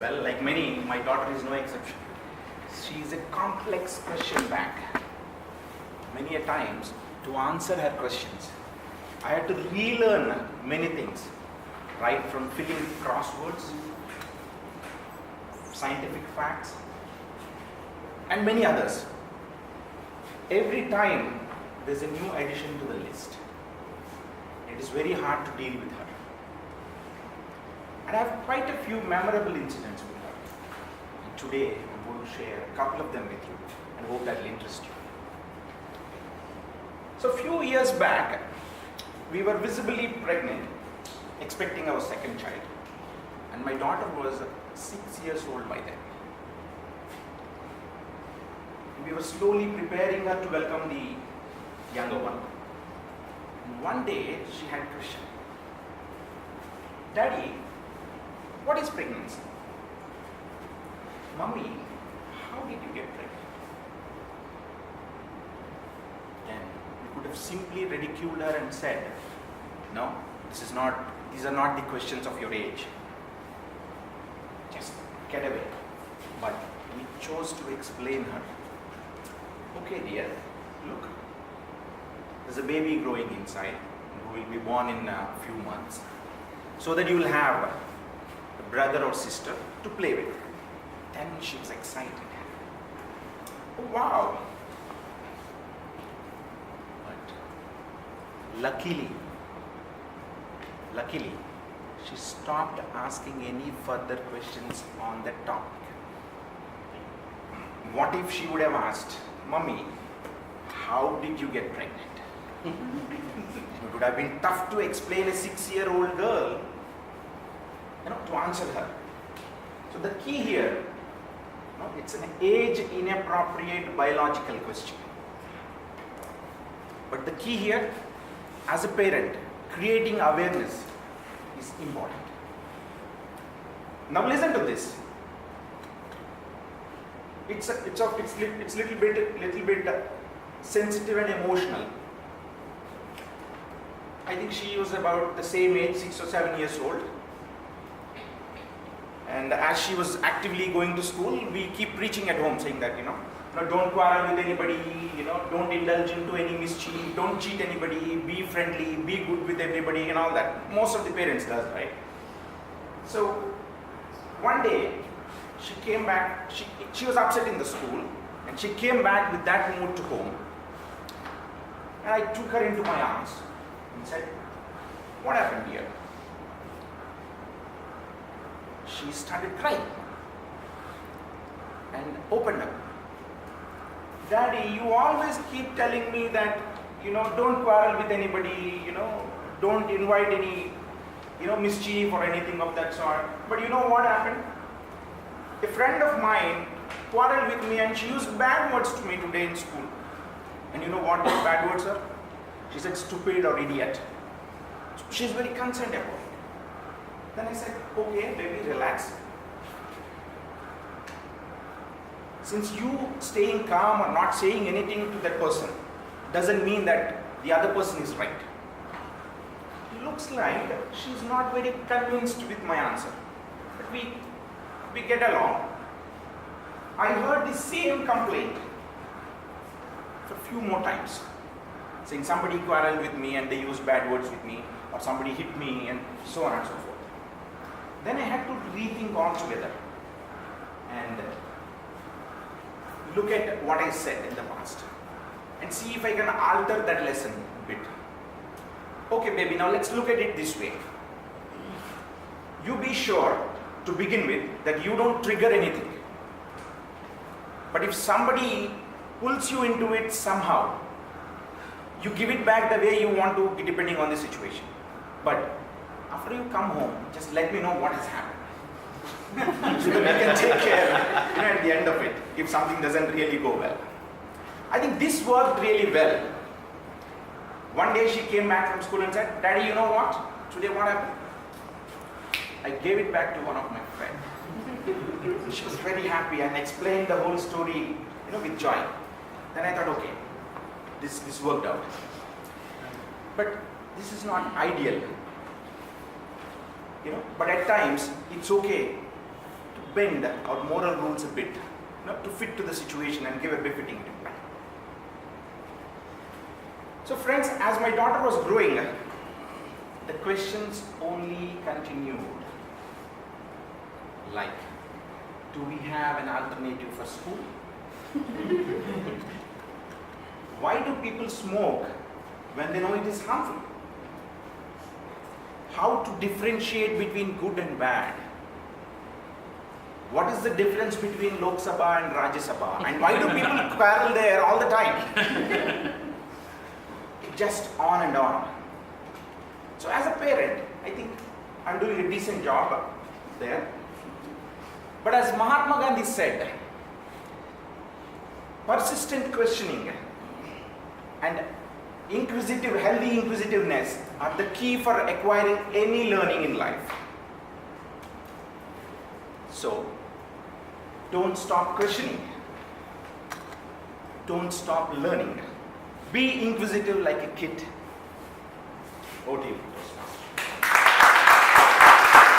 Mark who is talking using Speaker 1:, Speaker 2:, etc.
Speaker 1: Well, like many, my daughter is no exception. She is a complex question bank. Many a times, to answer her questions, I had to relearn many things, right from filling crosswords, scientific facts, and many others. Every time, there's a new addition to the list. It is very hard to deal with her. And I have quite a few memorable incidents with her. And today, I'm going to share a couple of them with you and hope that will interest you. So a few years back, we were visibly pregnant, expecting our second child. And my daughter was 6 years old by then. We were slowly preparing her to welcome the younger one. And one day, she had a question. Daddy, what is pregnancy? Mummy, how did you get pregnant? Then we could have simply ridiculed her and said, no, these are not the questions of your age. Just get away. But we chose to explain her. Okay, dear, look, there's a baby growing inside who will be born in a few months, so that you will have a brother or sister to play with. Then she was excited. Oh, wow. But luckily, she stopped asking any further questions on that topic. What if she would have asked, Mummy, how did you get pregnant? It would have been tough to explain a 6-year-old girl, to answer her. So the key here, it's an age-inappropriate biological question. But the key here, as a parent, creating awareness is important. Now listen to this. It's little bit sensitive and emotional. I think she was about the same age, 6 or 7 years old. And as she was actively going to school, we keep preaching at home saying that, don't quarrel with anybody, don't indulge into any mischief, don't cheat anybody, be friendly, be good with everybody and all that. Most of the parents does, right? So one day, she came back, she was upset in the school, and she came back with that mood to home. And I took her into my arms and said, what happened here? She started crying and opened up. Daddy, you always keep telling me that, don't quarrel with anybody, don't invite any, mischief or anything of that sort. But you know what happened? A friend of mine quarreled with me and she used bad words to me today in school. And you know what those bad words are? She said stupid or idiot. So she's very concerned about it. Then I said, okay, baby, relax. Since you staying calm or not saying anything to that person doesn't mean that the other person is right. Looks like she's not very convinced with my answer. But we get along. I heard the same complaint a few more times, saying somebody quarreled with me and they used bad words with me, or somebody hit me, and so on and so forth. Then I had to rethink altogether and look at what I said in the past and see if I can alter that lesson a bit. Okay, baby, now let's look at it this way. You be sure to begin with that you don't trigger anything. But if somebody pulls you into it somehow, you give it back the way you want to, depending on the situation. But after you come home, just let me know what has happened. So that we can take care, at the end of it, if something doesn't really go well. I think this worked really well. One day she came back from school and said, Daddy, you know what? Today what happened? I gave it back to one of my friends. She was very happy and explained the whole story, with joy. Then I thought, okay, this worked out. But this is not ideal. But at times, it's okay to bend our moral rules a bit, to fit to the situation and give a befitting reply. So friends, as my daughter was growing, the questions only continued. Like, do we have an alternative for school? Why do people smoke when they know it is harmful? How to differentiate between good and bad? What is the difference between Lok Sabha and Rajya Sabha? And why do people quarrel there all the time? Just on and on. So as a parent, I think I'm doing a decent job there. But as Mahatma Gandhi said, persistent questioning and healthy inquisitiveness are the key for acquiring any learning in life. So, don't stop questioning. Don't stop learning. Be inquisitive like a kid. Over to you, Toastmaster.